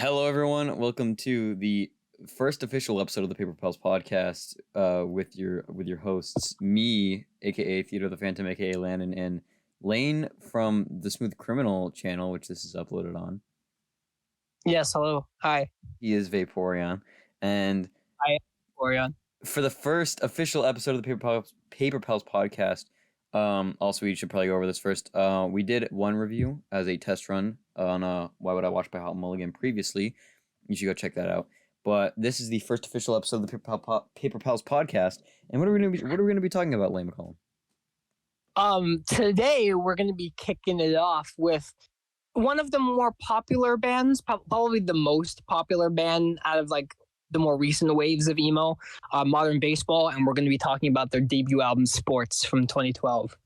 Hello, everyone. Welcome to the first official episode of the Paper Pals podcast with your hosts, me, aka Theodore the Phantom, aka Landon, and Lane from the Smooth Criminal channel, which this is uploaded on. Yes, hello. Hi. He is Vaporeon, and Hi, Vaporeon. For the first official episode of the Paper Pals podcast. Also, we should probably go over this first. We did one review as a test run on Why Would I Watch by Hal Mulligan previously. You should go check that out. But this is the first official episode of the Paper Pals podcast. And what are we going to be talking about, Lane McCollum? Today we're going to be kicking it off with one of the more popular bands, probably the most popular band out of like the more recent waves of emo, Modern Baseball, and we're going to be talking about their debut album, Sports, from 2012.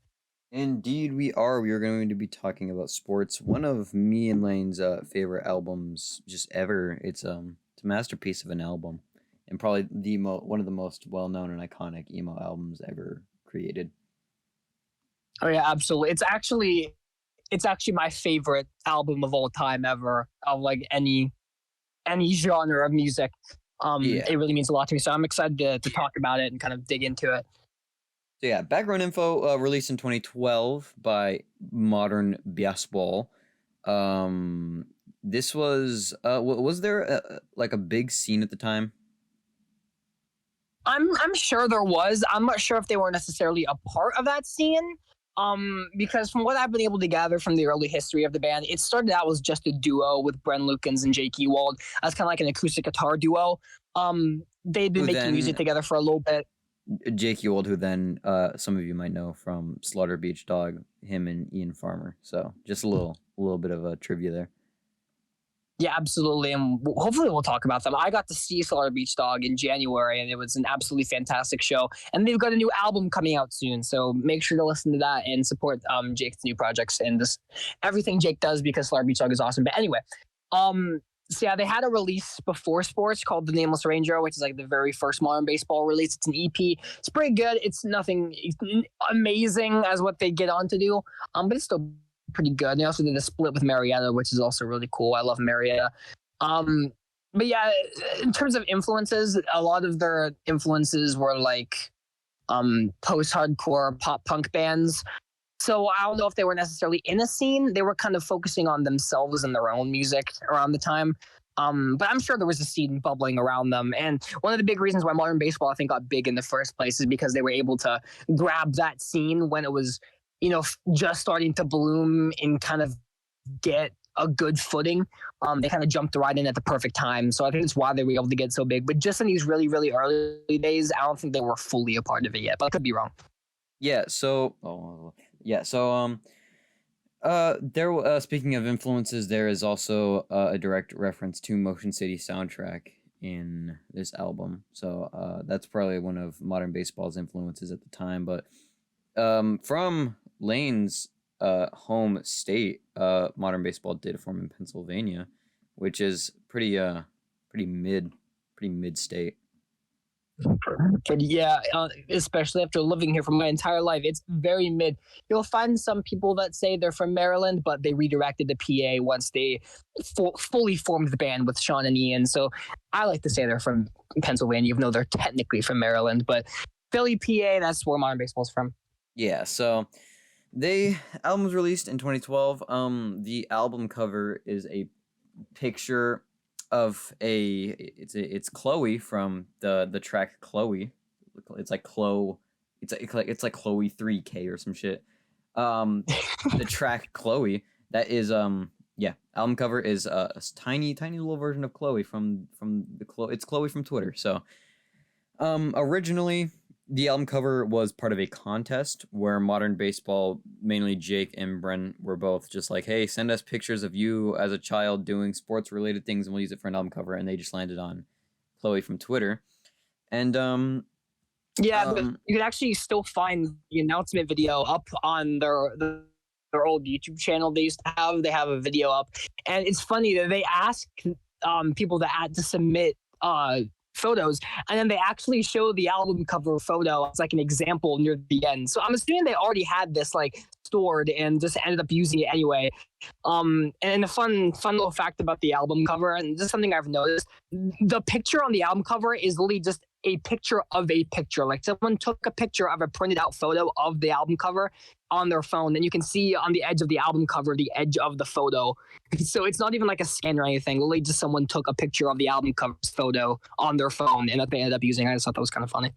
Indeed, we are. We are going to be talking about Sports, one of me and Lane's favorite albums just ever. It's a masterpiece of an album, and probably one of the most well-known and iconic emo albums ever created. Oh yeah, absolutely. It's actually my favorite album of all time ever, of like any genre of music. It really means a lot to me, so I'm excited to talk about it and kind of dig into it. So yeah, background info released in 2012 by Modern Baseball. This was was there like a big scene at the time? I'm sure there was. I'm not sure if they were necessarily a part of that scene. Because from what I've been able to gather from the early history of the band, it started out as just a duo with Bren Lukens and Jake Ewald as kind of like an acoustic guitar duo. They'd been making music together for a little bit. Jake Ewald, who then some of you might know from Slaughter Beach Dog, him and Ian Farmer. So just a little bit of a trivia there. Yeah, absolutely. And hopefully we'll talk about them. I got to see Slaughter Beach Dog in January, and it was an absolutely fantastic show. And they've got a new album coming out soon, so make sure to listen to that and support Jake's new projects and everything Jake does, because Slaughter Beach Dog is awesome. But anyway, so yeah, they had a release before Sports called The Nameless Ranger, which is like the very first Modern Baseball release. It's an EP. It's pretty good. It's nothing amazing as what they get on to do, but it's still pretty good. They also did a split with Marietta, which is also really cool. I love Marietta. But yeah, in terms of influences, a lot of their influences were like post-hardcore pop punk bands. So I don't know if they were necessarily in a scene. They were kind of focusing on themselves and their own music around the time. But I'm sure there was a scene bubbling around them. And one of the big reasons why Modern Baseball, I think, got big in the first place is because they were able to grab that scene when it was, just starting to bloom and kind of get a good footing. They kind of jumped right in at the perfect time. So I think it's why they were able to get so big. But just in these really, really early days, I don't think they were fully a part of it yet, but I could be wrong. Yeah. So, there. Speaking of influences, there is also a direct reference to Motion City soundtrack in this album. So that's probably one of Modern Baseball's influences at the time. But from Lane's home state, Modern Baseball did form in Pennsylvania, which is pretty mid state. But yeah, especially after living here for my entire life, it's very mid. You'll find some people that say they're from Maryland, but they redirected to PA once they fully formed the band with Sean and Ian. So I like to say they're from Pennsylvania, even though they're technically from Maryland. But Philly, PA, that's where Modern Baseball's from. Yeah, so the album was released in 2012. The album cover is a picture of it's Chloe from the track Chloe. It's like Chloe. It's like Chloe 3K or some shit. The track Chloe, that is album cover is a tiny little version of Chloe from it's Chloe from Twitter. So originally the album cover was part of a contest where Modern Baseball, mainly Jake and Bren, were both just like, hey, send us pictures of you as a child doing sports-related things and we'll use it for an album cover. And they just landed on Chloe from Twitter. And but you can actually still find the announcement video up on their old YouTube channel they used to have. They have a video up. And it's funny that they ask people to submit photos, and then they actually show the album cover photo as like an example near the end. So I'm assuming they already had this like stored and just ended up using it anyway. And a fun little fact about the album cover, and just something I've noticed, the picture on the album cover is literally just a picture of a picture. Like someone took a picture of a printed out photo of the album cover on their phone, and you can see on the edge of the album cover the edge of the photo. So it's not even like a scan or anything. Literally just someone took a picture of the album cover photo on their phone and that they ended up using. I just thought that was kind of funny.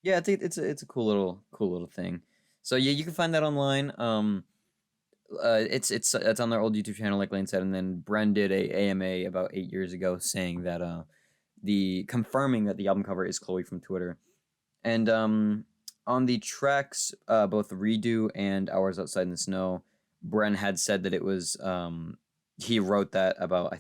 Yeah, it's a cool little thing. So yeah, you can find that online. It's on their old YouTube channel, like Lane said, and then Bren did a AMA about 8 years ago saying that confirming that the album cover is Chloe from Twitter, and on the tracks, both Redo and Hours Outside in the Snow, Bren had said that it was he wrote that about,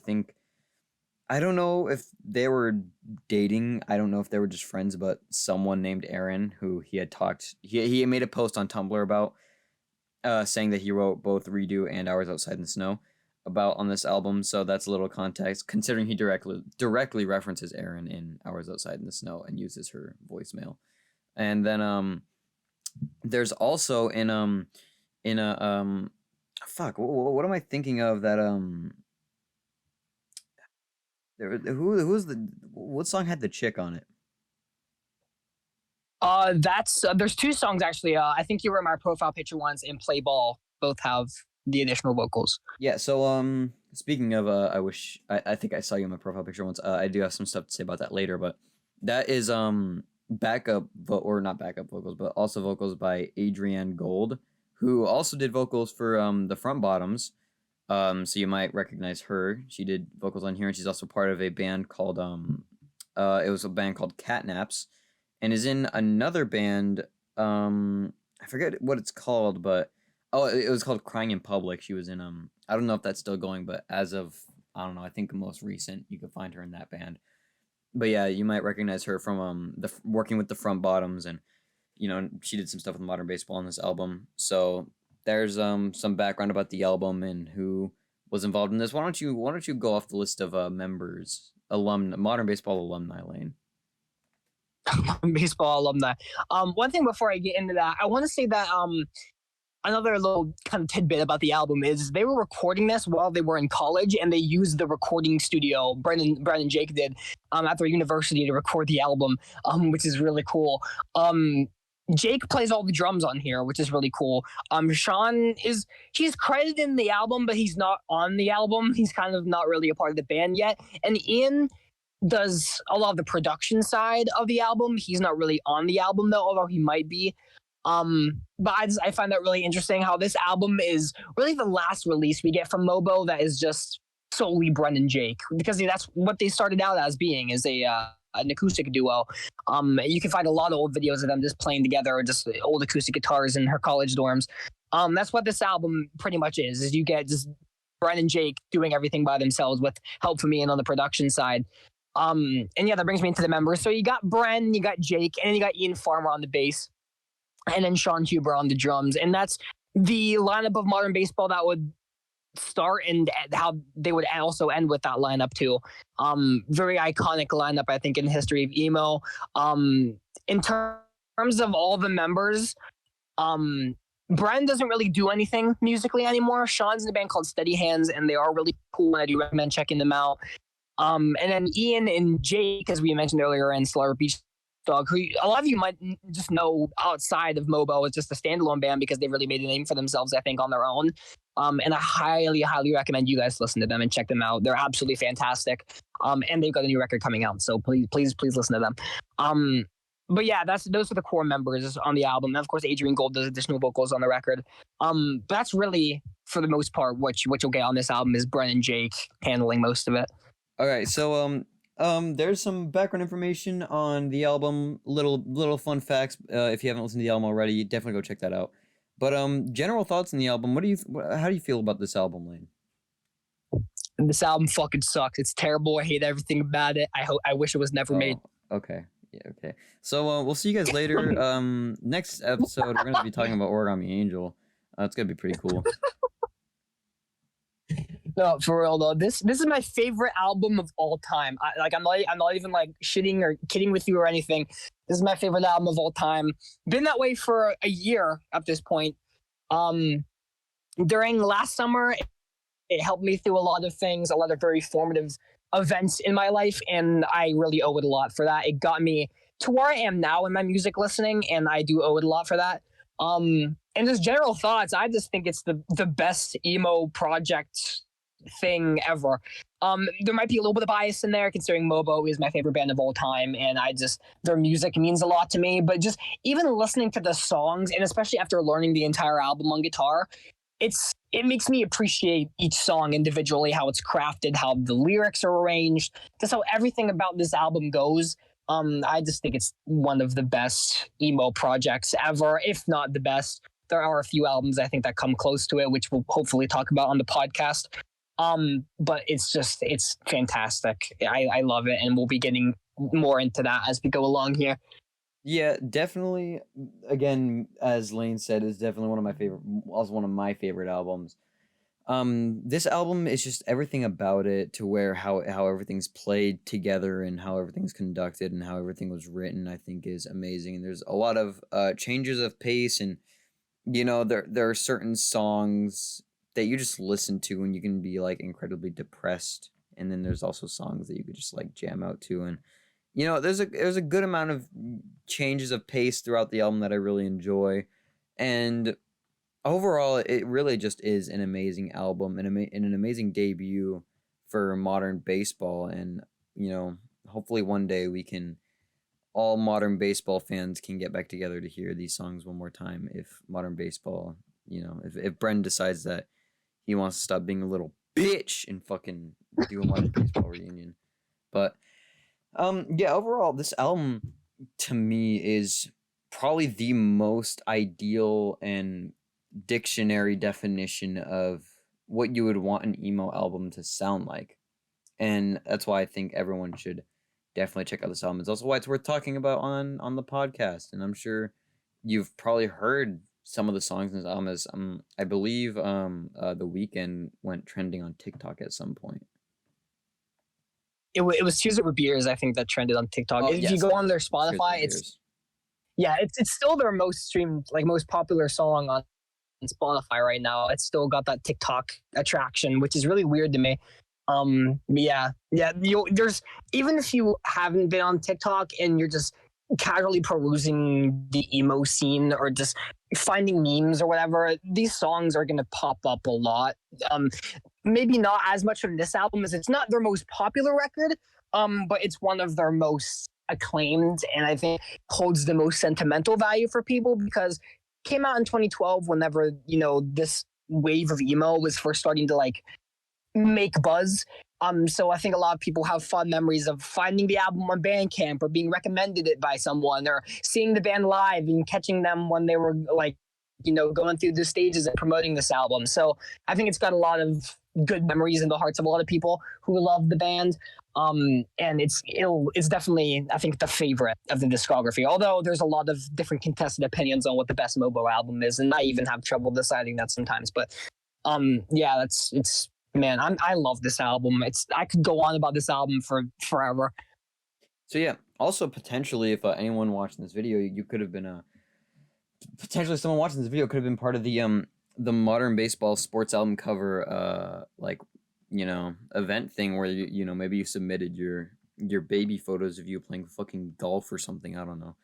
I don't know if they were dating. I don't know if they were just friends, but someone named Aaron, who he had talked, he made a post on Tumblr about, saying that he wrote both Redo and Hours Outside in the Snow about on this album. So that's a little context, considering he directly references Aaron in Hours Outside in the Snow and uses her voicemail. And then there's also in a fuck, what am I thinking of that what song had the chick on it? That's there's two songs actually. I think You Were My Profile Picture once and Play Ball both have the additional vocals. Yeah, so speaking of I think I saw you in my profile picture once. I do have some stuff to say about that later, but that is or not backup vocals, but also vocals by Adrienne Gold, who also did vocals for the Front Bottoms. So you might recognize her. She did vocals on here, and she's also part of a band called it was a band called Catnaps, and is in another band. I forget what it's called, but it was called Crying in Public. She was in I don't know if that's still going, but as of, I don't know, I think the most recent, you could find her in that band. But yeah, you might recognize her from working with the Front Bottoms, and she did some stuff with Modern Baseball on this album. So there's some background about the album and who was involved in this. Why don't you go off the list of members, Modern Baseball alumni, Lane? Baseball alumni. One thing before I get into that, I want to say that another little kind of tidbit about the album is they were recording this while they were in college, and they used the recording studio Bren and Jake did at their university to record the album, which is really cool. Jake plays all the drums on here, which is really cool. Sean he's credited in the album, but he's not on the album. He's kind of not really a part of the band yet. And Ian does a lot of the production side of the album. He's not really on the album though, although he might be. But I find that really interesting how this album is really the last release we get from Mobo that is just solely Bren and Jake, because that's what they started out as being, is an acoustic duo. You can find a lot of old videos of them just playing together, or just old acoustic guitars in her college dorms. That's what this album pretty much is you get just Bren and Jake doing everything by themselves with help from Ian on the production side. And yeah, that brings me into the members. So you got Bren, you got Jake, and you got Ian Farmer on the bass, and then Sean Huber on the drums. And that's the lineup of Modern Baseball that would start, and how they would also end with that lineup too. Very iconic lineup, I think, in the history of emo. In terms of all the members, Bren doesn't really do anything musically anymore. Sean's in a band called Steady Hands, and they are really cool, and I do recommend checking them out. And then Ian and Jake, as we mentioned earlier, and Solar Beach Dog, who a lot of you might just know outside of Mobo, is just a standalone band because they really made a name for themselves, I think, on their own. And I highly, highly recommend you guys listen to them and check them out. They're absolutely fantastic. And they've got a new record coming out, so please listen to them. But yeah, those are the core members on the album. And of course, Adrienne Gold does additional vocals on the record. But that's really, for the most part, what you'll get on this album is Bren and Jake handling most of it. All right, so there's some background information on the album, little fun facts. If you haven't listened to the album already, definitely go check that out. But general thoughts on the album. How do you feel about this album, Lane? This album fucking sucks. It's terrible. I hate everything about it. I wish it was never made. Okay. Yeah, okay. So we'll see you guys later. Next episode, we're gonna be talking about Origami Angel. It's gonna be pretty cool. No, for real though. This is my favorite album of all time. I'm not even like shitting or kidding with you or anything. This is my favorite album of all time. Been that way for a year at this point. during last summer, it helped me through a lot of things, a lot of very formative events in my life, and I really owe it a lot for that. It got me to where I am now in my music listening, and I do owe it a lot for that. And just general thoughts, I just think it's the best emo project thing ever. There might be a little bit of bias in there considering Mobo is my favorite band of all time, and I just their music means a lot to me. But just even listening to the songs, and especially after learning the entire album on guitar, it makes me appreciate each song individually, how it's crafted, how the lyrics are arranged, just how everything about this album goes. I just think it's one of the best emo projects ever, if not the best. There are a few albums I think that come close to it, which we'll hopefully talk about on the podcast. But it's fantastic. I love it, and we'll be getting more into that as we go along here. Yeah, definitely. Again, as Lane said, is definitely one of my favorite albums. This album is just everything about it, to where how everything's played together and how everything's conducted and how everything was written, I think is amazing. And there's a lot of changes of pace, and there are certain songs that you just listen to and you can be like incredibly depressed, and then there's also songs that you could just like jam out to. And there's a good amount of changes of pace throughout the album that I really enjoy. And overall, it really just is an amazing album and an amazing debut for modern baseball. And hopefully one day all modern baseball fans can get back together to hear these songs one more time. If modern baseball, if Bren decides that he wants to stop being a little bitch and fucking do a modern baseball reunion. But yeah, overall, this album to me is probably the most ideal and dictionary definition of what you would want an emo album to sound like. And that's why I think everyone should definitely check out this album. It's also why it's worth talking about on the podcast. And I'm sure you've probably heard some of the songs in this album. As I believe The Weeknd went trending on TikTok at some point. It was Tears Over Beers, I think, that trended on TikTok. Oh, if yes. you go on their Spotify, it's still their most streamed, like most popular song on Spotify right now. It's still got that TikTok attraction, which is really weird to me. There's, even if you haven't been on TikTok and you're just casually perusing the emo scene or just finding memes or whatever, these songs are gonna pop up a lot. Maybe not as much from this album, as it's not their most popular record, but it's one of their most acclaimed, and I think holds the most sentimental value for people because it came out in 2012 whenever this wave of emo was first starting to like make buzz. So I think a lot of people have fond memories of finding the album on Bandcamp or being recommended it by someone or seeing the band live and catching them when they were like, going through the stages and promoting this album. So I think it's got a lot of good memories in the hearts of a lot of people who love the band. And it's definitely, I think, the favorite of the discography, although there's a lot of different contested opinions on what the best Mobo album is. And I even have trouble deciding that sometimes, but man, I love this album. I could go on about this album for forever. So yeah, also potentially, if anyone watching this video, you could have been potentially someone watching this video could have been part of the modern baseball sports album cover event thing where maybe you submitted your baby photos of you playing fucking golf or something. I don't know,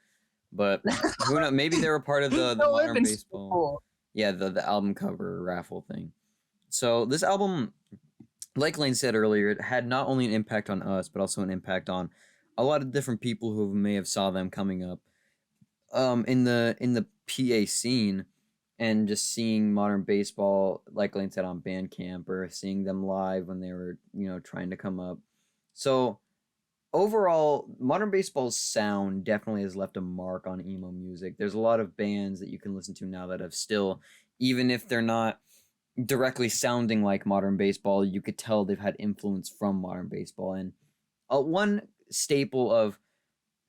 but who knows? Maybe they were part of the modern baseball. So cool. Yeah, the album cover raffle thing. So this album, like Lane said earlier, it had not only an impact on us, but also an impact on a lot of different people who may have saw them coming up in the PA scene, and just seeing modern baseball, like Lane said, on Bandcamp, or seeing them live when they were, trying to come up. So overall, modern baseball's sound definitely has left a mark on emo music. There's a lot of bands that you can listen to now that have still, even if they're not directly sounding like modern baseball, you could tell they've had influence from modern baseball. And one staple of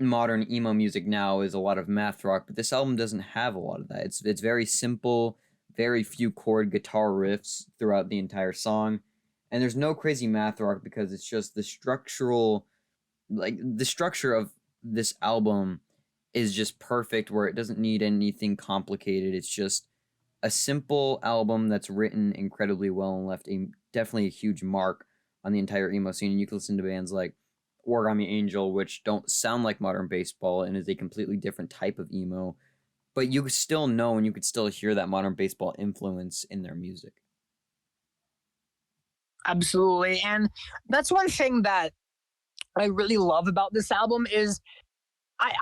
modern emo music now is a lot of math rock, but this album doesn't have a lot of that. It's very simple, very few chord guitar riffs throughout the entire song, and there's no crazy math rock because it's just the structure of this album is just perfect, where it doesn't need anything complicated. It's just a simple album that's written incredibly well and left definitely a huge mark on the entire emo scene. And you can listen to bands like Origami Angel, which don't sound like modern baseball and is a completely different type of emo, but you still know and you could still hear that modern baseball influence in their music. Absolutely. And that's one thing that I really love about this album is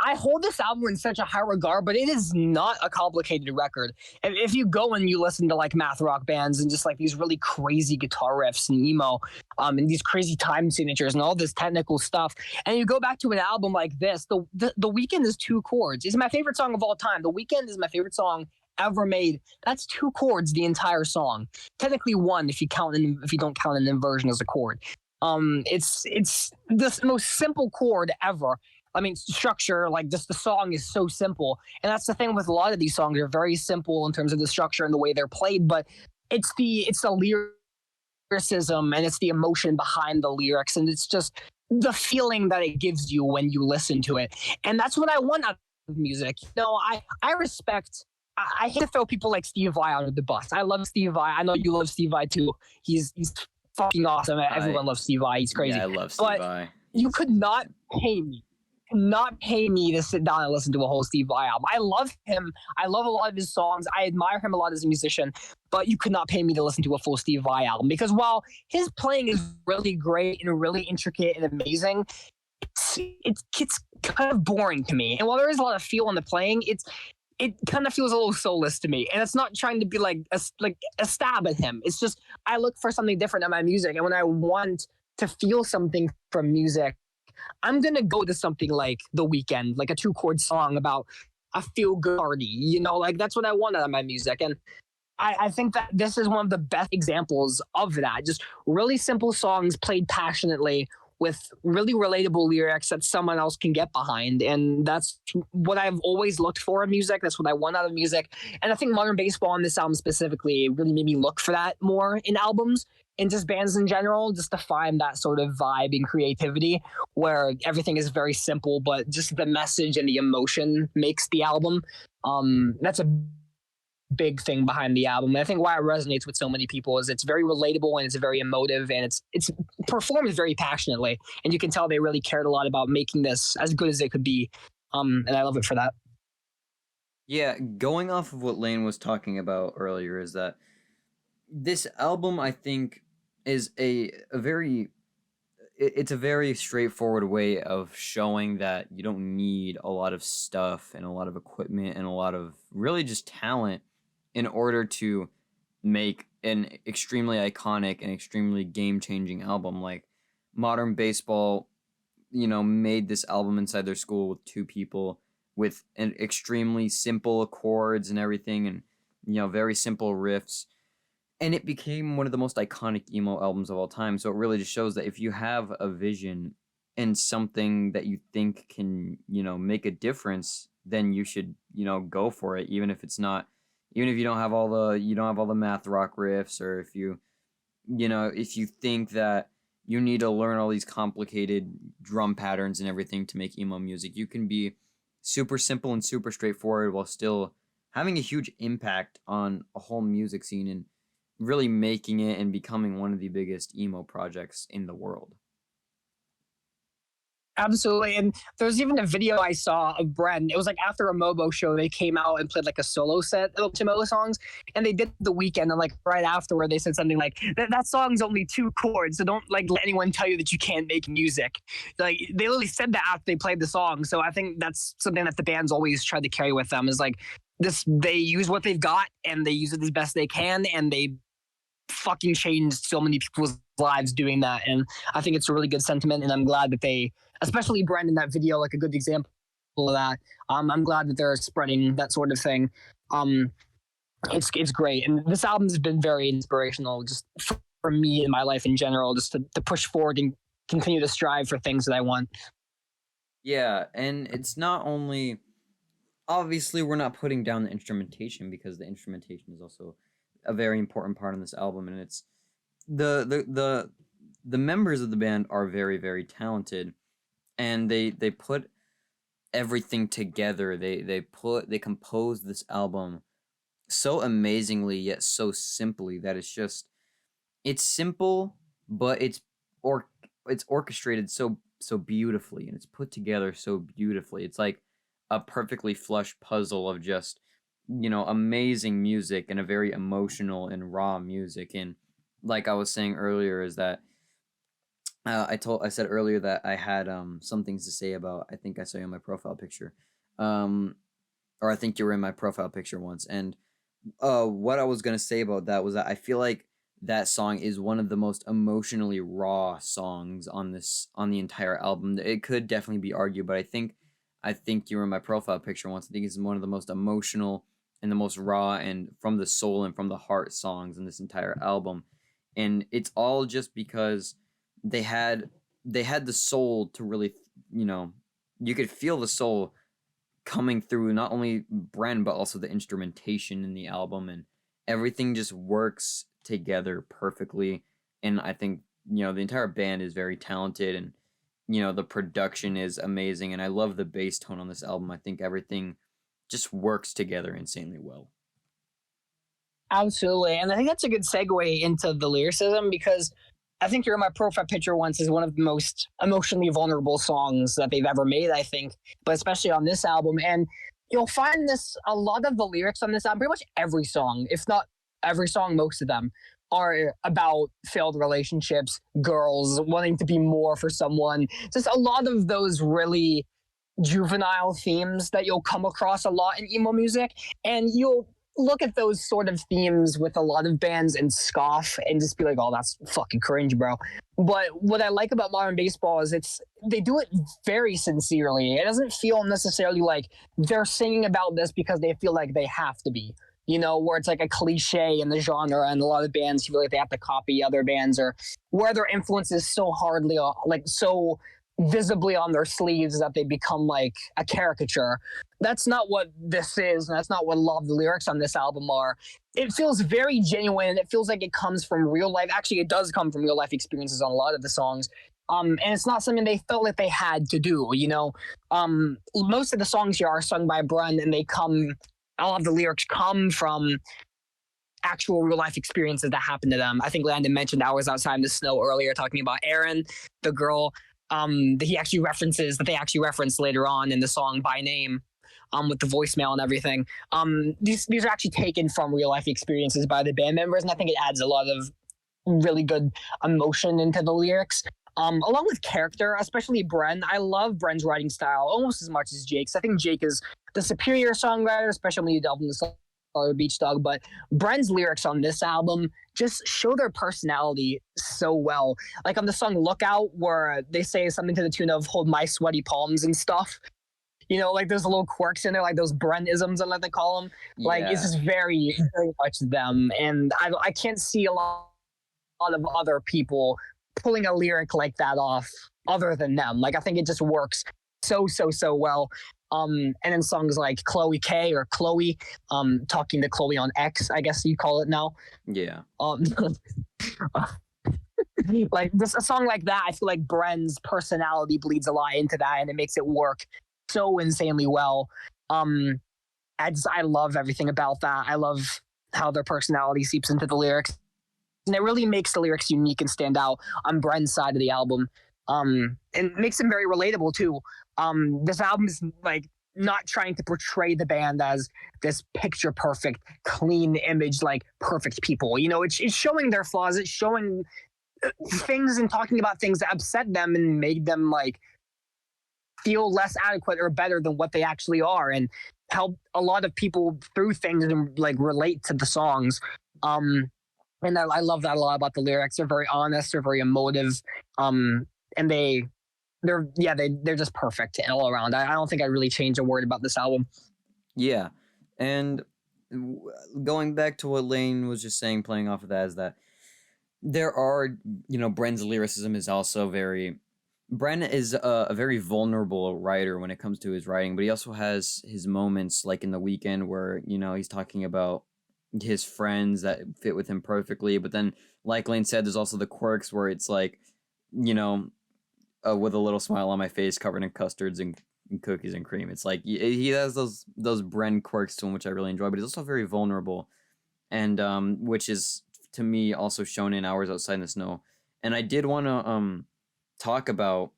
I hold this album in such a high regard, but it is not a complicated record. If you go and you listen to like math rock bands and just like these really crazy guitar riffs and emo, and these crazy time signatures and all this technical stuff, and you go back to an album like this, the Weekend is 2 chords. It's my favorite song of all time. The Weekend is my favorite song ever made. That's 2 chords the entire song. Technically 1 if you don't count an inversion as a chord. It's the most simple chord ever. I mean, structure, like just the song is so simple. And that's the thing with a lot of these songs. They're very simple in terms of the structure and the way they're played, but it's the lyricism and it's the emotion behind the lyrics. And it's just the feeling that it gives you when you listen to it. And that's what I want out of music. I respect, I hate to throw people like Steve Vai out of the bus. I love Steve Vai. I know you love Steve Vai too. He's fucking awesome. Everyone loves Steve Vai. He's crazy. Yeah, I love Steve Vai. You could not pay me to sit down and listen to a whole Steve Vai album. I love him. I love a lot of his songs. I admire him a lot as a musician, but you could not pay me to listen to a full Steve Vai album because while his playing is really great and really intricate and amazing, it's kind of boring to me. And while there is a lot of feel in the playing, it kind of feels a little soulless to me. And it's not trying to be like a stab at him. It's just I look for something different in my music, and when I want to feel something from music, I'm going to go to something like The Weekend, like a 2-chord song about a feel-good party. Like that's what I want out of my music. And I think that this is one of the best examples of that. Just really simple songs played passionately with really relatable lyrics that someone else can get behind. And that's what I've always looked for in music. That's what I want out of music. And I think Modern Baseball on this album specifically really made me look for that more in albums and just bands in general, just to find that sort of vibe and creativity where everything is very simple, but just the message and the emotion makes the album. That's a big thing behind the album. And I think why it resonates with so many people is it's very relatable and it's very emotive and it's performed very passionately. And you can tell they really cared a lot about making this as good as it could be. And I love it for that. Yeah, going off of what Lane was talking about earlier is that this album, I think, is it's a very straightforward way of showing that you don't need a lot of stuff and a lot of equipment and a lot of really just talent in order to make an extremely iconic and extremely game-changing album. Like Modern Baseball, made this album inside their school with 2 people with an extremely simple chords and everything and, very simple riffs. And it became one of the most iconic emo albums of all time. So it really just shows that if you have a vision and something that you think can, make a difference, then you should, go for it. Even if you don't have all the math rock riffs, or if you think that you need to learn all these complicated drum patterns and everything to make emo music, you can be super simple and super straightforward while still having a huge impact on a whole music scene and really making it and becoming one of the biggest emo projects in the world. Absolutely. And there's even a video I saw of Bren. It was like after a Mobo show, they came out and played like a solo set of Tomorrow songs. And they did The Weekend. And like right afterward, they said something like, that song's only 2 chords. So don't like let anyone tell you that you can't make music. Like they literally said that after they played the song. So I think that's something that the band's always tried to carry with them is like they use what they've got and they use it as best they can. And they fucking changed so many people's lives doing that. And I think it's a really good sentiment. And I'm glad that they, especially Brent in that video, like a good example of that. I'm glad that they're spreading that sort of thing. It's great. And this album's been very inspirational just for me in my life in general, just to push forward and continue to strive for things that I want. Yeah. And it's not only, obviously we're not putting down the instrumentation because the instrumentation is also a very important part of this album. And it's the members of the band are very, very talented. And they put everything together. They composed this album so amazingly yet so simply that it's simple, but or it's orchestrated so beautifully, and it's put together so beautifully. It's like a perfectly flush puzzle of just amazing music and a very emotional and raw music. And like I was saying earlier, is that I said earlier that I had some things to say about, I think I saw you in my profile picture, um or I think you were in my profile picture once. And what I was gonna say about that was that I feel like that song is one of the most emotionally raw songs on the entire album. It could definitely be argued, but I think you were in my profile picture once. I think it's one of the most emotional and the most raw and from the soul and from the heart songs in this entire album. And it's all just because they had they had the soul to really, you know, you could feel the soul coming through not only Bren but also the instrumentation in the album, and everything just works together perfectly. And I think the entire band is very talented, and the production is amazing, and I love the bass tone on this album. I think everything just works together insanely well. Absolutely. And I think that's a good segue into the lyricism because I think You're in My Profile Picture Once is one of the most emotionally vulnerable songs that they've ever made, I think, but especially on this album. And you'll find this a lot of the lyrics on this album, pretty much every song, if not every song, most of them are about failed relationships, girls wanting to be more for someone. Just a lot of those really juvenile themes that you'll come across a lot in emo music. And you'll look at those sort of themes with a lot of bands and scoff and just be like, oh, that's fucking cringe, bro. But what I like about modern baseball is they do it very sincerely. It doesn't feel necessarily like they're singing about this because they feel like they have to be. Where it's like a cliche in the genre, and a lot of bands feel like they have to copy other bands, or where their influence is so hardly like so visibly on their sleeves that they become like a caricature. That's not what this is, and that's not what a lot of the lyrics on this album are. It feels very genuine. It feels like it comes from real life. Actually, it does come from real life experiences on a lot of the songs. And it's not something they felt like they had to do. Most of the songs here are sung by Bren, and a lot of the lyrics come from actual real life experiences that happened to them. I think Landon mentioned Hours Outside in the Snow earlier, talking about Erin, the girl that they actually reference later on in the song by name, with the voicemail and everything. These are actually taken from real life experiences by the band members, and I think it adds a lot of really good emotion into the lyrics. Along with character, especially Bren. I love Bren's writing style almost as much as Jake's. I think Jake is the superior songwriter, especially when you delve into Solar Beach Dog. But Bren's lyrics on this album just show their personality so well. Like on the song Lookout, where they say something to the tune of "Hold my sweaty palms" and stuff. Like there's little quirks in there, like those Bren-isms, like they call them. Like it's just very, very much them. And I can't see a lot of other people pulling a lyric like that off other than them. Like I think it just works so well. And then songs like Chloe K or Chloe, talking to Chloe on X, I guess you call it now. Yeah. Like a song like that, I feel like Bren's personality bleeds a lot into that, and it makes it work so insanely well. I love everything about that. I love how their personality seeps into the lyrics, and it really makes the lyrics unique and stand out on Bren's side of the album. And makes them very relatable too. This album is like not trying to portray the band as this picture perfect, clean image, like perfect people. It's showing their flaws. It's showing things and talking about things that upset them and made them like feel less adequate or better than what they actually are, and help a lot of people through things and like relate to the songs. And I love that a lot about the lyrics. They're very honest. They're very emotive. And they're just perfect all around. I don't think I really change a word about this album. Yeah. And going back to what Lane was just saying, playing off of that, is that there are, Bren's lyricism is also very. Bren is a very vulnerable writer when it comes to his writing, but he also has his moments like in The Weeknd where, he's talking about his friends that fit with him perfectly. But then, like Lane said, there's also the quirks where it's like, with a little smile on my face covered in custards and cookies and cream. It's like he has those Bren quirks to him, which I really enjoy. But he's also very vulnerable, and which is to me also shown in Hours Outside in the Snow. And I did want to talk about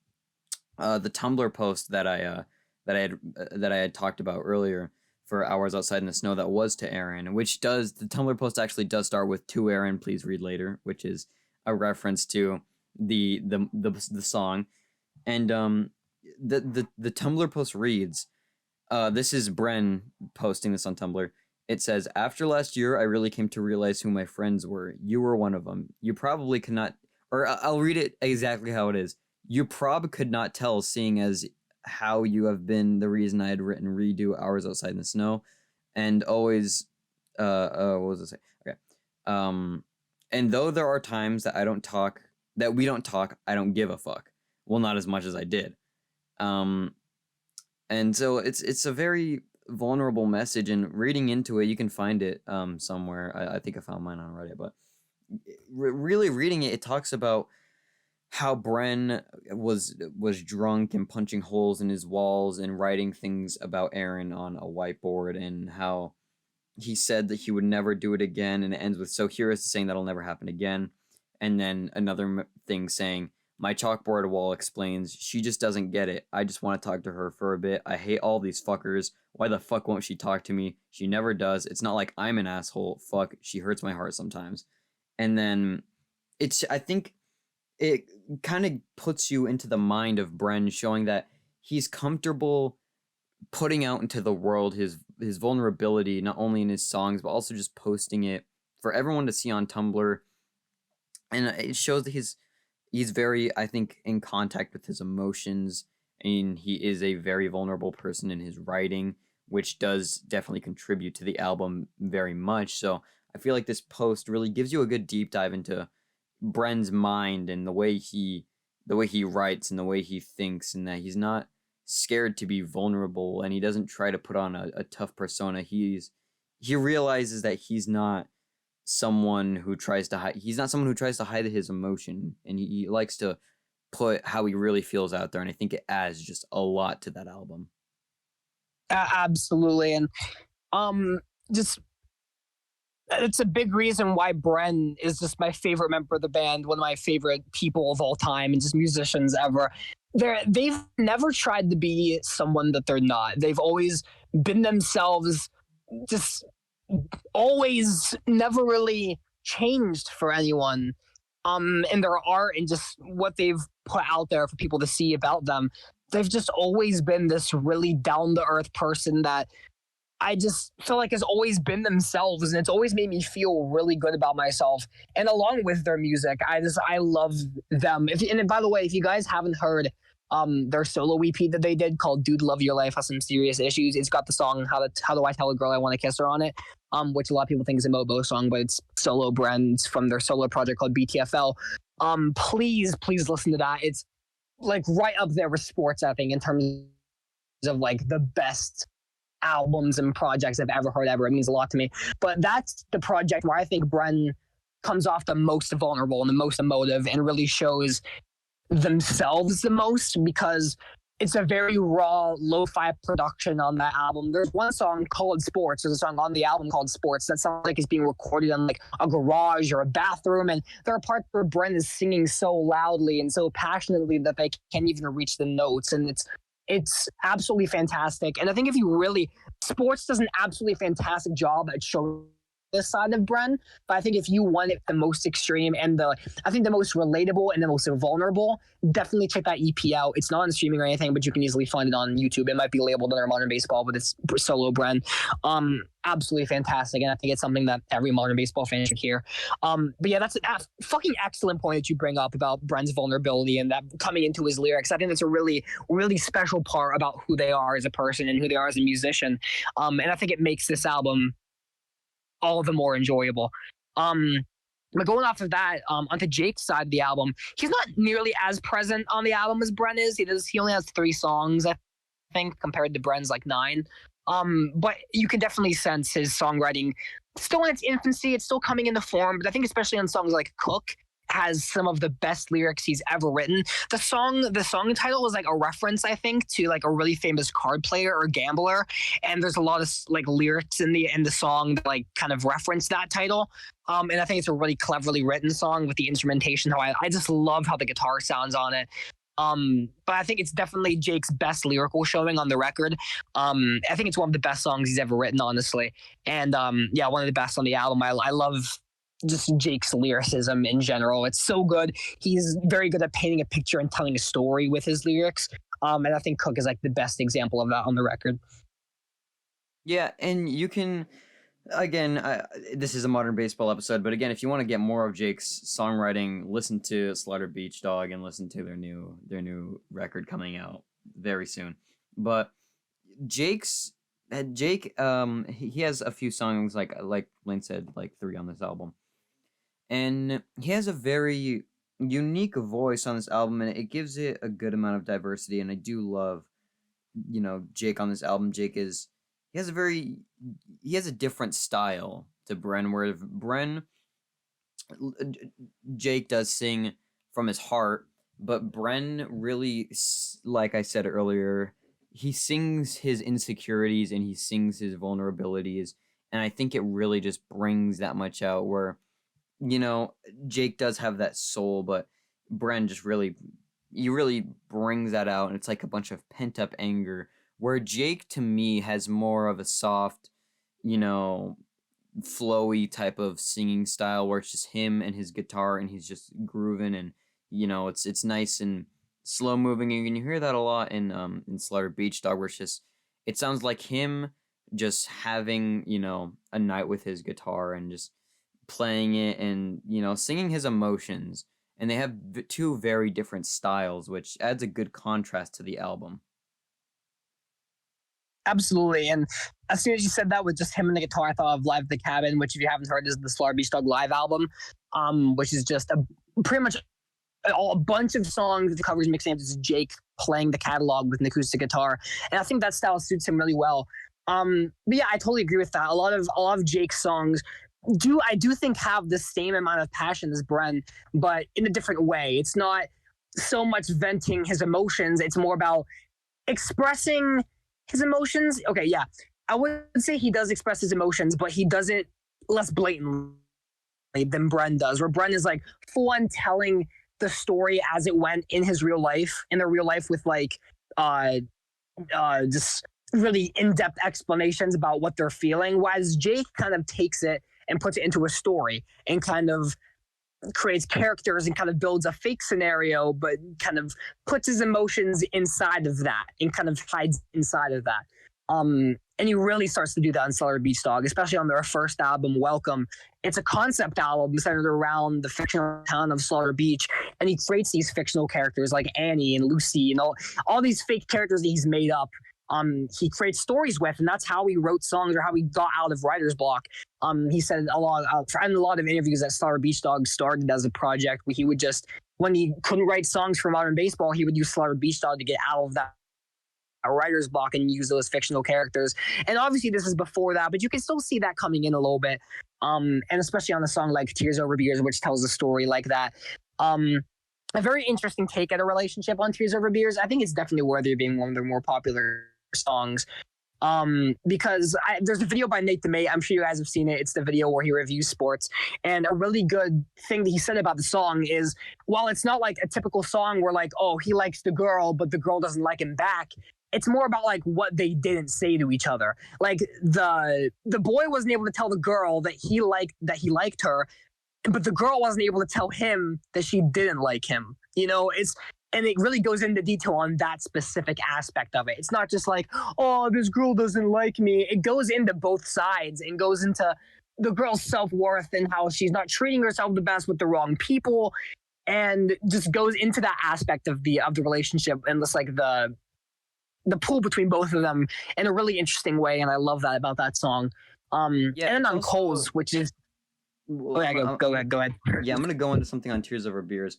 the Tumblr post that I had talked about earlier for Hours Outside in the Snow that was to Aaron, which does the Tumblr post actually does start with "To Aaron, please read later," which is a reference to the song. And the Tumblr post reads, this is Bren posting this on Tumblr. It says, "After last year, I really came to realize who my friends were. You were one of them. You probably could not," or I'll read it exactly how it is. "You prob could not tell, seeing as how you have been the reason I had written redo Hours Outside in the Snow, and always, what was it say? Okay. And though there are times that we don't talk, I don't give a fuck. Well, not as much as I did." And so it's a very vulnerable message, and reading into it, you can find it somewhere. I think I found mine on Reddit, but really reading it, it talks about how Bren was drunk and punching holes in his walls and writing things about Aaron on a whiteboard, and how he said that he would never do it again, and it ends with, "So here is saying that'll never happen again." And then another thing saying, "My chalkboard wall explains, she just doesn't get it. I just want to talk to her for a bit. I hate all these fuckers. Why the fuck won't she talk to me? She never does. It's not like I'm an asshole. Fuck, she hurts my heart sometimes." And then I think it kind of puts you into the mind of Bren, showing that he's comfortable putting out into the world his vulnerability, not only in his songs, but also just posting it for everyone to see on Tumblr. And it shows that he's very, I think, in contact with his emotions, and he is a very vulnerable person in his writing, which does definitely contribute to the album very much. So I feel like this post really gives you a good deep dive into Bren's mind and the way he writes and the way he thinks, and that he's not scared to be vulnerable, and he doesn't try to put on a tough persona. He realizes that he's not someone who tries to hide. He's not someone who tries to hide his emotion, and he likes to put how he really feels out there. And I think it adds just a lot to that album. Absolutely, and just it's a big reason why Bren is just my favorite member of the band, one of my favorite people of all time, and just musicians ever. They've never tried to be someone that they're not. They've always been themselves, just always never really changed for anyone in their art and just what they've put out there for people to see about them. They've just always been this really down-to-earth person that I just feel like has always been themselves, and it's always made me feel really good about myself. And along with their music, I love them. And by the way, if you guys haven't heard their solo EP that they did called "Dude Love Your Life Has Some Serious Issues," it's got the song "How Do I Tell a Girl I Want to Kiss Her" on it, which a lot of people think is a Mobo song, but it's solo Bren's from their solo project called BTFL. Please listen to that. It's like right up there with Sports, I think, in terms of like the best albums and projects I've ever heard ever. It means a lot to me. But that's the project where I think Bren comes off the most vulnerable and the most emotive and really shows themselves the most, because it's a very raw, lo-fi production on that album. There's one song called Sports. There's a song on the album called Sports that sounds like it's being recorded in like a garage or a bathroom. And there are parts where Bren is singing so loudly and so passionately that they can't even reach the notes. And it's absolutely fantastic. And I think Sports does an absolutely fantastic job at showing this side of Bren, but I think if you want it the most extreme and the most relatable and the most vulnerable, definitely check that EP out. It's not on streaming or anything, but you can easily find it on YouTube. It might be labeled under Modern Baseball, but it's solo Bren. Absolutely fantastic, and I think it's something that every Modern Baseball fan should hear. But yeah, that's a fucking excellent point that you bring up about Bren's vulnerability and that coming into his lyrics. I think that's a really, really special part about who they are as a person and who they are as a musician. And I think it makes this album all the more enjoyable. But going off of that, onto Jake's side of the album, he's not nearly as present on the album as Bren is. He only has 3 songs, I think, compared to Bren's like 9. But you can definitely sense his songwriting still in its infancy. It's still coming into form, but I think especially on songs like Cook, has some of the best lyrics he's ever written. The song title was like a reference, I think, to like a really famous card player or gambler, and there's a lot of like lyrics in the song that like kind of reference that title. And I think it's a really cleverly written song with the instrumentation. How I just love how the guitar sounds on it. But I think it's definitely Jake's best lyrical showing on the record. I think it's one of the best songs he's ever written, honestly. And yeah, one of the best on the album. I love just Jake's lyricism in general. It's so good. He's very good at painting a picture and telling a story with his lyrics. And I think Cook is like the best example of that on the record. Yeah, and you can, again, this is a modern baseball episode, but again, if you want to get more of Jake's songwriting, listen to Slaughter Beach Dog and listen to their new record coming out very soon. But Jake, he has a few songs like Lane said, like 3 on this album, and he has a very unique voice on this album, and it gives it a good amount of diversity. And I do love, Jake on this album. He has a different style to Bren, where Jake does sing from his heart, but Bren really, like I said earlier, he sings his insecurities and he sings his vulnerabilities, and I think it really just brings that much out where, Jake does have that soul, but Bren just really brings that out, and it's like a bunch of pent-up anger, where Jake, to me, has more of a soft, flowy type of singing style, where it's just him and his guitar, and he's just grooving, and it's nice and slow moving. And you hear that a lot in Slaughter Beach Dog, where it sounds like him just having a night with his guitar and just playing it and singing his emotions. And they have 2 very different styles, which adds a good contrast to the album. Absolutely. And as soon as you said that with just him and the guitar, I thought of Live at the Cabin, which, if you haven't heard, is the Slaughter Beach Dog live album, which is just pretty much a bunch of songs, the covers, mixed is Jake playing the catalog with an acoustic guitar. And I think that style suits him really well. But yeah, I totally agree with that. A lot of Jake's songs I do think have the same amount of passion as Bren, but in a different way. It's not so much venting his emotions. It's more about expressing his emotions. Okay, yeah. I would say he does express his emotions, but he does it less blatantly than Bren does, where Bren is like full on telling the story as it went in his real life, with like just really in-depth explanations about what they're feeling, whereas Jake kind of takes it and puts it into a story and kind of creates characters and kind of builds a fake scenario, but kind of puts his emotions inside of that and kind of hides inside of that. And he really starts to do that on Slaughter Beach Dog, especially on their first album, Welcome. It's a concept album centered around the fictional town of Slaughter Beach, and he creates these fictional characters like Annie and Lucy and all these fake characters that he's made up. He creates stories with, and that's how he wrote songs, or how he got out of writer's block. He said in a lot of interviews that Slaughter Beach Dog started as a project where he would just, when he couldn't write songs for modern baseball, he would use Slaughter Beach Dog to get out of that writer's block and use those fictional characters. And obviously this is before that, but you can still see that coming in a little bit. And especially on a song like Tears Over Beers, which tells a story like that. A very interesting take at a relationship on Tears Over Beers. I think it's definitely worthy of being one of their more popular songs, because there's a video by Nate DeMay. I'm sure you guys have seen it. It's the video where he reviews sports, and a really good thing that he said about the song is, while it's not like a typical song where like, oh, he likes the girl but the girl doesn't like him back, it's more about like what they didn't say to each other. Like the boy wasn't able to tell the girl that he liked her, but the girl wasn't able to tell him that she didn't like him. And it really goes into detail on that specific aspect of it. It's not just like, oh, this girl doesn't like me. It goes into both sides and goes into the girl's self-worth and how she's not treating herself the best with the wrong people, and just goes into that aspect of the relationship and just like the pull between both of them in a really interesting way. And I love that about that song. And then on Coles, which is, go ahead. Yeah, I'm going to go into something on Tears Over Beers.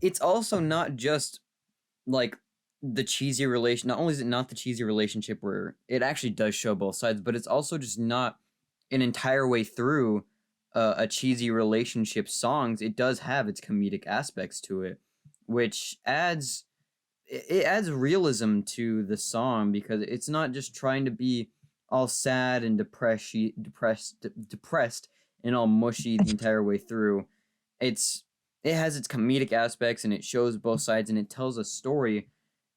It's also not just like the cheesy relation. Not only is it not the cheesy relationship where it actually does show both sides, but it's also just not an entire way through a cheesy relationship songs, it does have its comedic aspects to it, which it adds realism to the song because it's not just trying to be all sad and depressed and all mushy the entire way through. It has its comedic aspects and it shows both sides and it tells a story.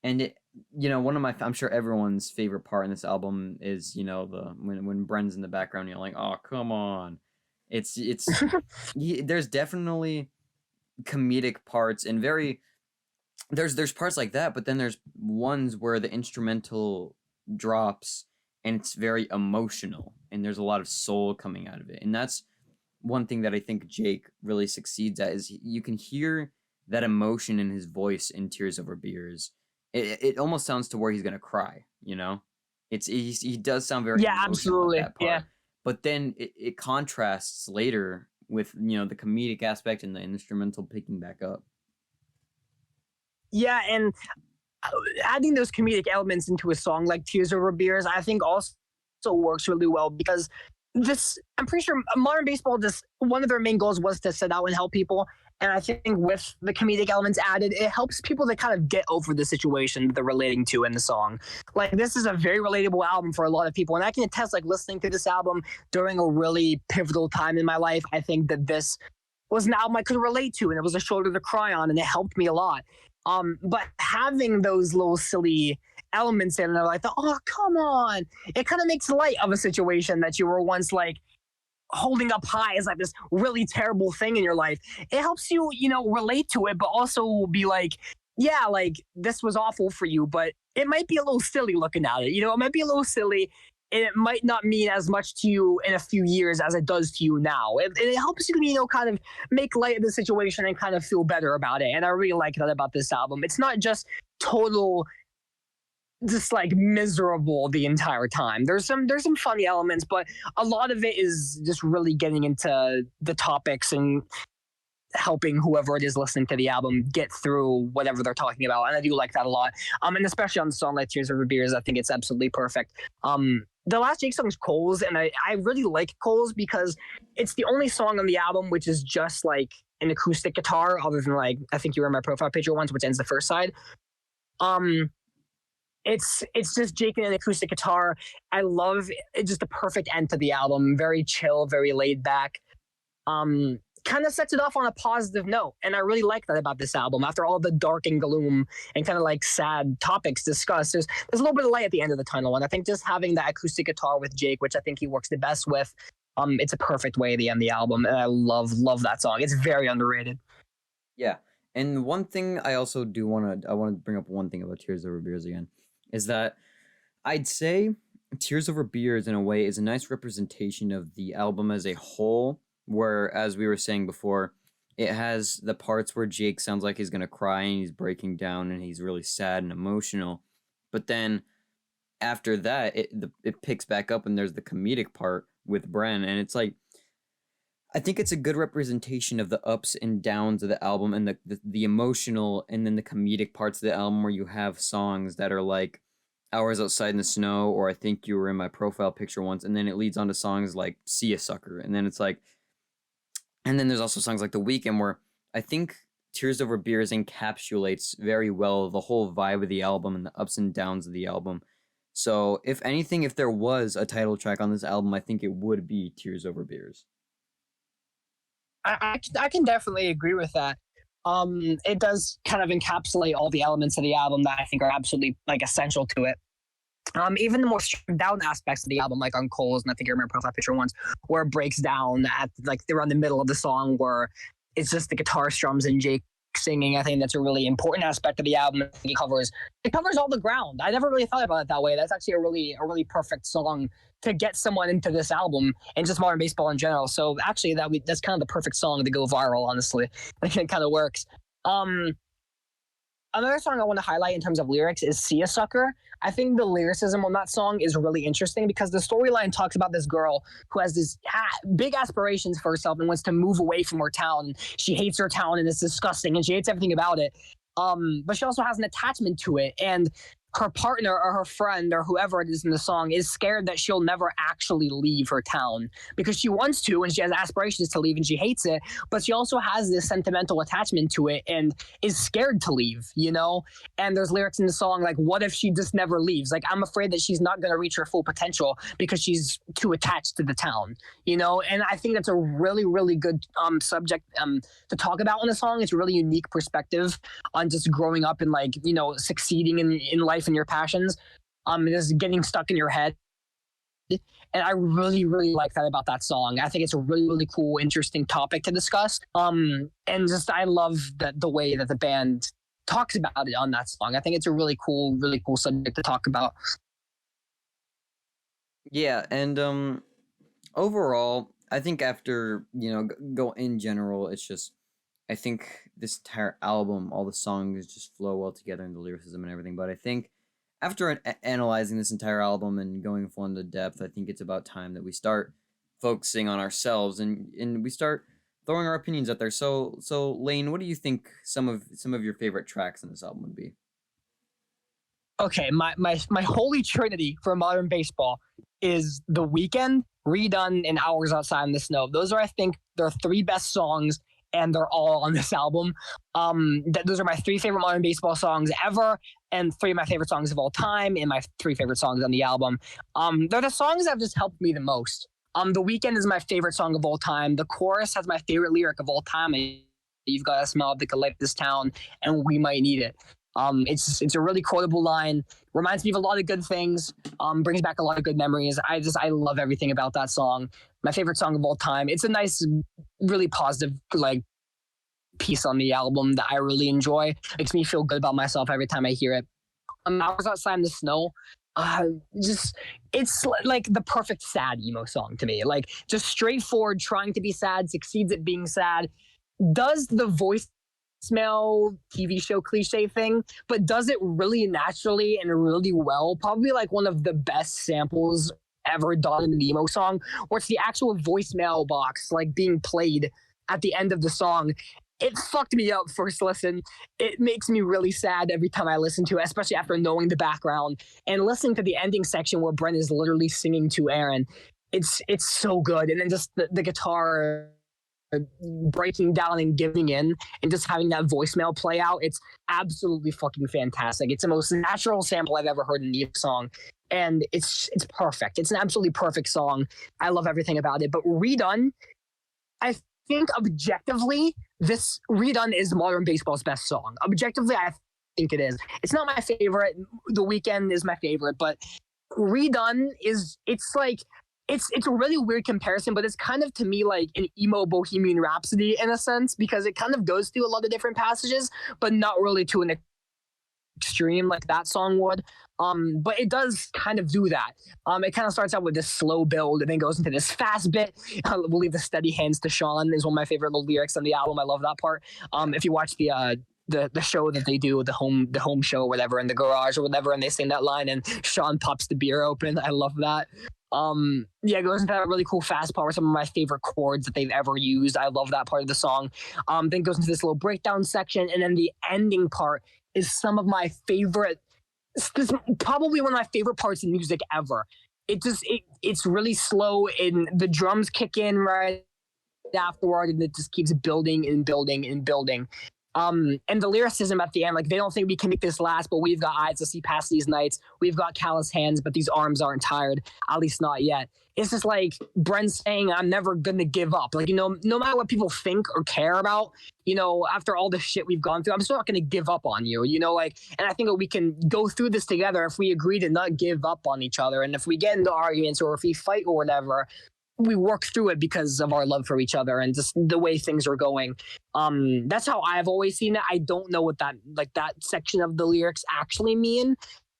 And one of my, I'm sure everyone's favorite part in this album is the when Bren's in the background, you're like, oh come on, it's there's definitely comedic parts and there's parts like that, but then there's ones where the instrumental drops and it's very emotional and there's a lot of soul coming out of it. And that's one thing that I think Jake really succeeds at is you can hear that emotion in his voice in Tears Over Beers. It almost sounds to where he's gonna cry, he does sound very emotional absolutely, at that part. But then it contrasts later with the comedic aspect and the instrumental picking back up. Yeah, and adding those comedic elements into a song like Tears Over Beers, I think also works really well because I'm pretty sure Modern Baseball, just one of their main goals was to set out and help people. And I think with the comedic elements added, it helps people to kind of get over the situation that they're relating to in the song. Like, this is a very relatable album for a lot of people. And I can attest, like, listening to this album during a really pivotal time in my life, I think that this was an album I could relate to, and it was a shoulder to cry on, and it helped me a lot. But having those little silly elements in it, like, oh, come on, it kind of makes light of a situation that you were once like holding up high as like this really terrible thing in your life. It helps you, relate to it, but also be like, yeah, like this was awful for you, but it might be a little silly looking at it. It might be a little silly. And it might not mean as much to you in a few years as it does to you now. It helps you, kind of make light of the situation and kind of feel better about it. And I really like that about this album. It's not just total, just like miserable the entire time. There's some funny elements, but a lot of it is just really getting into the topics and helping whoever it is listening to the album get through whatever they're talking about. And I do like that a lot. And especially on the song like Tears Over Beers, I think it's absolutely perfect. The last Jake song is Coles, and I really like Coles because it's the only song on the album which is just like an acoustic guitar, other than like, I think you were in my profile picture once, which ends the first side. It's just Jake and an acoustic guitar. I love it, just the perfect end to the album. Very chill, very laid back. Kind of sets it off on a positive note. And I really like that about this album. After all the dark and gloom and kind of like sad topics discussed, there's a little bit of light at the end of the tunnel. And I think just having that acoustic guitar with Jake, which I think he works the best with, it's a perfect way to end the album. And I love that song. It's very underrated. Yeah. And one thing I also do want to bring up one thing about Tears Over Beers again, is that I'd say Tears Over Beers in a way is a nice representation of the album as a whole, where, as we were saying before, it has the parts where Jake sounds like he's going to cry and he's breaking down and he's really sad and emotional. But then after that, it picks back up and there's the comedic part with Bren. And it's like, I think it's a good representation of the ups and downs of the album and the emotional and then the comedic parts of the album, where you have songs that are like Hours Outside in the Snow, or I Think You Were in My Profile Picture Once, and then it leads on to songs like See Ya Sucker. And then it's like, and then there's also songs like The Weekend, where I think Tears Over Beers encapsulates very well the whole vibe of the album and the ups and downs of the album. So if anything, if there was a title track on this album, I think it would be Tears Over Beers. I can definitely agree with that. It does kind of encapsulate all the elements of the album that I think are absolutely like essential to it. Even the more stripped down aspects of the album, like on Coles, and I think I remember Profile Picture once, where it breaks down at like they're on the middle of the song where it's just the guitar strums and Jake singing. I think that's a really important aspect of the album. It covers all the ground. I never really thought about it that way. That's actually a really perfect song to get someone into this album and just Modern Baseball in general. So actually that's kind of the perfect song to go viral, honestly. I think it kind of works. Another song I want to highlight in terms of lyrics is See Ya Sucker. I think the lyricism on that song is really interesting because the storyline talks about this girl who has this big aspirations for herself and wants to move away from her town. She hates her town and it's disgusting and she hates everything about it. But she also has an attachment to it. And her partner or her friend or whoever it is in the song is scared that she'll never actually leave her town because she wants to and she has aspirations to leave and she hates it, but she also has this sentimental attachment to it and is scared to leave, you know? And there's lyrics in the song like, what if she just never leaves? Like, I'm afraid that she's not going to reach her full potential because she's too attached to the town, you know? And I think that's a really, really good subject to talk about in the song. It's a really unique perspective on just growing up and like, you know, succeeding in life and your passions, just getting stuck in your head. And I really, really like that about that song. I think it's a really, really cool, interesting topic to discuss. And just I love the way that the band talks about it on that song. I think it's a really cool subject to talk about. Yeah, and overall, I think after, you know, go in general, it's just, I think this entire album, all the songs just flow well together in the lyricism and everything. But I think after analyzing this entire album and going full into depth, I think it's about time that we start focusing on ourselves and we start throwing our opinions out there. So Lane, what do you think some of your favorite tracks in this album would be? Okay, my holy trinity for modern baseball is The Weeknd, Redone, and Hours Outside in the Snow. Those are, I think, their three best songs, and they're all on this album. Those are my three favorite modern baseball songs ever, and three of my favorite songs of all time, and my three favorite songs on the album. They're the songs that have just helped me the most. The Weeknd is my favorite song of all time. The chorus has my favorite lyric of all time. You've got a smile that could light this town, and we might need it. It's a really quotable line. Reminds me of a lot of good things. Brings back a lot of good memories. I love everything about that song. My favorite song of all time. It's a nice, really positive like piece on the album that I really enjoy. Makes me feel good about myself every time I hear it. Hours Outside in the Snow. It's like the perfect sad emo song to me. Like just straightforward, trying to be sad, succeeds at being sad. Does the voicemail TV show cliche thing, but does it really naturally and really well. Probably like one of the best samples ever done in an emo song, where it's the actual voicemail box like being played at the end of the song. It fucked me up first listen. It makes me really sad every time I listen to it, especially after knowing the background and listening to the ending section where Brent is literally singing to Aaron. It's so good. And then just the guitar breaking down and giving in and just having that voicemail play out. It's absolutely fucking fantastic. It's the most natural sample I've ever heard in a song. And it's perfect. It's an absolutely perfect song. I love everything about it. But Redone, I think objectively, this Redone is modern baseball's best song. Objectively, I think it is. It's not my favorite. The Weeknd is my favorite, but Redone is, it's a really weird comparison, but it's kind of to me like an emo Bohemian Rhapsody in a sense, because it kind of goes through a lot of different passages, but not really to an extreme like that song would. But it does kind of do that. It kind of starts out with this slow build and then goes into this fast bit. We'll leave the steady hands to Sean is one of my favorite little lyrics on the album. I love that part. If you watch the show that they do, the home show or whatever, in the garage or whatever, and they sing that line and Sean pops the beer open. I love that. It goes into that really cool fast part with some of my favorite chords that they've ever used. I love that part of the song. Then it goes into this little breakdown section, and then the ending part is some of my favorite. This probably one of my favorite parts in music ever. It's really slow, and the drums kick in right afterward, and it just keeps building and building and building. And the lyricism at the end, like, they don't think we can make this last, but we've got eyes to see past these nights. We've got callous hands, but these arms aren't tired, at least not yet. It's just like Brent saying, I'm never going to give up. Like, no matter what people think or care about, after all the shit we've gone through, I'm still not going to give up on you, and I think that we can go through this together if we agree to not give up on each other. And if we get into arguments or if we fight or whatever, we work through it because of our love for each other and just the way things are going. That's how I've always seen it. I don't know what that section of the lyrics actually mean.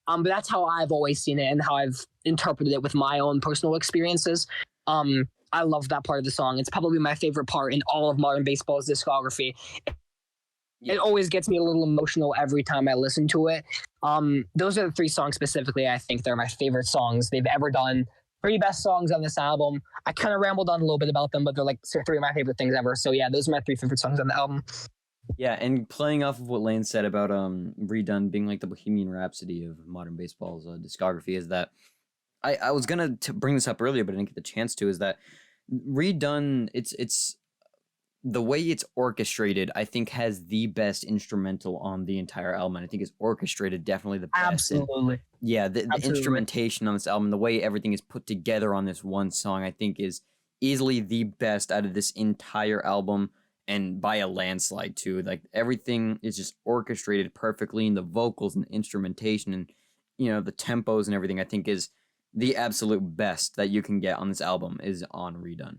But that's how I've always seen it and how I've interpreted it with my own personal experiences. I love that part of the song. It's probably my favorite part in all of modern baseball's discography. Yeah. It always gets me a little emotional every time I listen to it. Those are the three songs specifically. I think they're my favorite songs they've ever done. Three best songs on this album. I kind of rambled on a little bit about them, but they're like three of my favorite things ever. So yeah, those are my three favorite songs on the album. Yeah, and playing off of what Lane said about Redone being like the Bohemian Rhapsody of modern baseball's discography is that I was gonna bring this up earlier, but I didn't get the chance to. Is that Redone? It's the way it's orchestrated. I think has the best instrumental on the entire album. And I think it's orchestrated definitely the best. And Absolutely. yeah, the Absolutely. instrumentation on this album, the way everything is put together on this one song, I think is easily the best out of this entire album, and by a landslide too. Like everything is just orchestrated perfectly, and the vocals and instrumentation and the tempos and everything I think is the absolute best that you can get on this album is on Redone.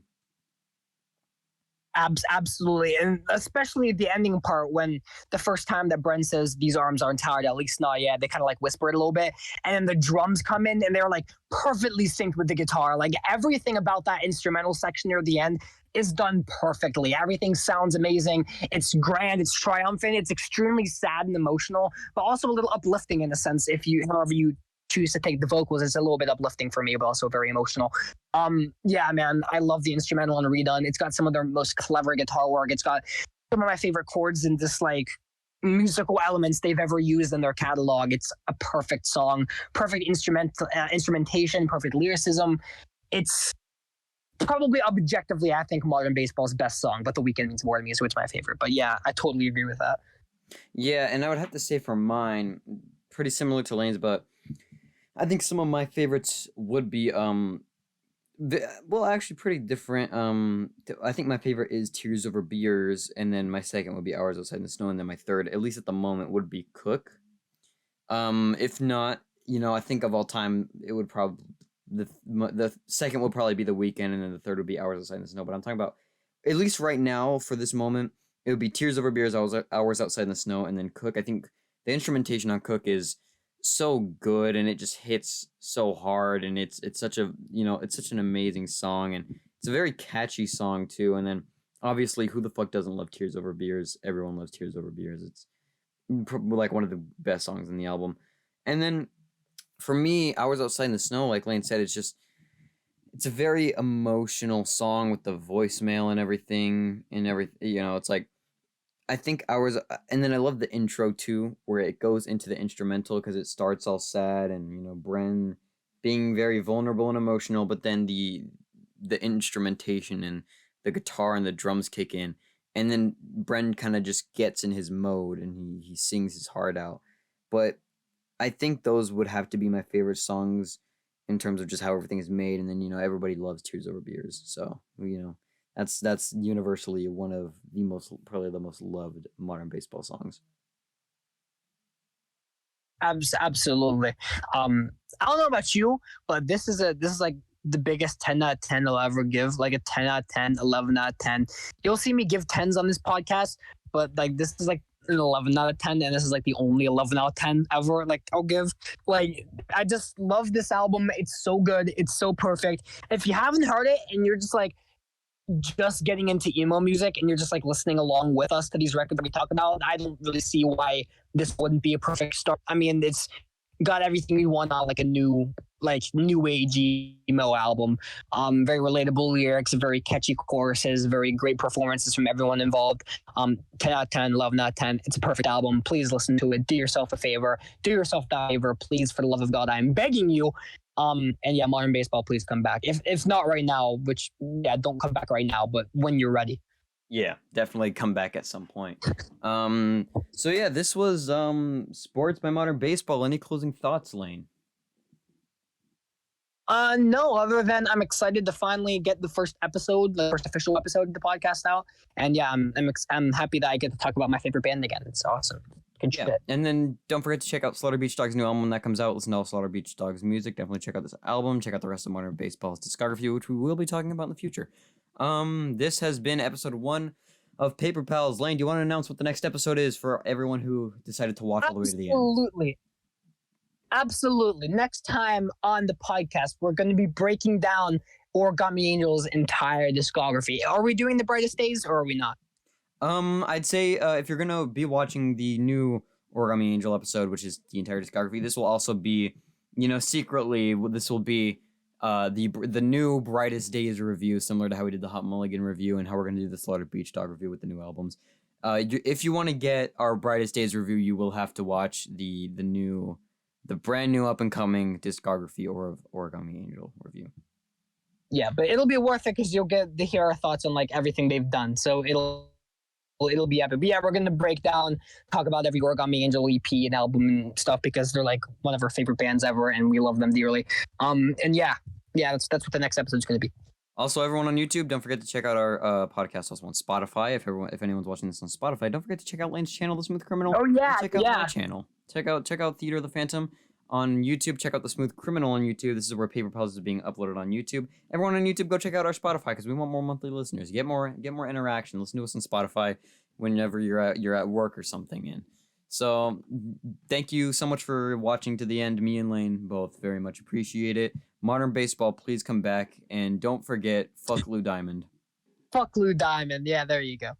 Absolutely, and especially the ending part when the first time that Brent says these arms aren't tired, at least not yet. They kind of like whisper it a little bit, and then the drums come in and they're like perfectly synced with the guitar. Like everything about that instrumental section near the end is done perfectly. Everything sounds amazing. It's grand. It's triumphant. It's extremely sad and emotional, but also a little uplifting in a sense. If you, however you choose to take the vocals, it's a little bit uplifting for me, but also very emotional. Yeah, man, I love the instrumental on Redone. It's got some of their most clever guitar work. It's got some of my favorite chords and just like musical elements they've ever used in their catalog. It's a perfect song, perfect instrumentation, perfect lyricism. It's probably objectively, I think, modern baseball's best song, but The Weeknd means more to me, so it's my favorite. But yeah, I totally agree with that. Yeah, and I would have to say for mine, pretty similar to Lane's, but I think some of my favorites would be well, actually pretty different. I think my favorite is Tears Over Beers, and then my second would be Hours Outside in the Snow, and then my third, at least at the moment, would be Cook. If not, I think of all time, it would probably the second would probably be The Weeknd, and then the third would be Hours Outside in the Snow. But I'm talking about at least right now for this moment, it would be Tears Over Beers, Hours Outside in the Snow, and then Cook. I think the instrumentation on Cook is so good, and it just hits so hard, and it's such a it's such an amazing song, and it's a very catchy song too. And then obviously, who the fuck doesn't love Tears Over Beers? Everyone loves Tears Over Beers. It's like one of the best songs in the album. And then for me, Hours Outside in the Snow, like Lane said, it's a very emotional song with the voicemail and everything it's like I think Hours, and then I love the intro too, where it goes into the instrumental because it starts all sad and Bren being very vulnerable and emotional, but then the instrumentation and the guitar and the drums kick in, and then Bren kind of just gets in his mode and he sings his heart out. But I think those would have to be my favorite songs in terms of just how everything is made, and then everybody loves Tears Over Beers, so that's universally one of probably the most loved modern baseball songs. Absolutely. I don't know about you, but this is like the biggest 10 out of 10 I'll ever give, like a 10 out of 10, 11 out of 10. You'll see me give 10s on this podcast, but like this is like an 11 out of 10, and this is like the only 11 out of 10 ever like I'll give. Like I just love this album. It's so good. It's so perfect. If you haven't heard it and you're just getting into emo music and you're just like listening along with us to these records that we talk about, I don't really see why this wouldn't be a perfect start. I mean, it's got everything you want on like a new age emo album. Very relatable lyrics, very catchy choruses, very great performances from everyone involved. 10 out of 10, 11 out of 10. It's a perfect album. Please listen to it. Do yourself a favor. Do yourself that favor, please, for the love of God. I'm begging you. And yeah, modern baseball, please come back. If not right now, which yeah, don't come back right now, but when you're ready. Yeah, definitely come back at some point. So yeah, this was Sports by Modern Baseball. Any closing thoughts, Lane? No, other than I'm excited to finally get the first official episode of the podcast out. And yeah, I'm happy that I get to talk about my favorite band again. It's awesome. Good shit. And then don't forget to check out Slaughter Beach Dog's new album when that comes out. Listen to all Slaughter Beach Dog's music. Definitely check out this album. Check out the rest of Modern Baseball's discography, which we will be talking about in the future. This has been episode 1 of Paper Pals. Lane, do you want to announce what the next episode is for everyone who decided to watch all the way to the end? Absolutely. Next time on the podcast, we're going to be breaking down Origami Angel's entire discography. Are we doing the Brightest Days or are we not? I'd say if you're gonna be watching the new Origami Angel episode, which is the entire discography, this will also be, secretly, this will be the new Brightest Days review, similar to how we did the Hot Mulligan review and how we're gonna do the Slaughter Beach Dog review with the new albums. If you want to get our Brightest Days review, you will have to watch the brand new up and coming discography or of Origami Angel review. Yeah, but it'll be worth it because you'll get to hear our thoughts on like everything they've done. So it'll be epic. But yeah, we're gonna break down, talk about every Origami Angel EP and album and stuff because they're like one of our favorite bands ever, and we love them dearly. And yeah, that's what the next episode's gonna be. Also, everyone on YouTube, don't forget to check out our podcast also on Spotify. If anyone's watching this on Spotify, don't forget to check out Lane's channel, The Smooth Criminal. Oh yeah, check out my channel. Check out Theater of the Phantom on YouTube. Check out The Smooth Criminal on YouTube. This is where Paper Puzzles is being uploaded on YouTube. Everyone on YouTube, go check out our Spotify because we want more monthly listeners. Get more interaction. Listen to us on Spotify whenever you're at work or something. And so, thank you so much for watching to the end. Me and Lane both very much appreciate it. Modern Baseball, please come back. And don't forget, fuck Lou Diamond. Fuck Lou Diamond. Yeah, there you go.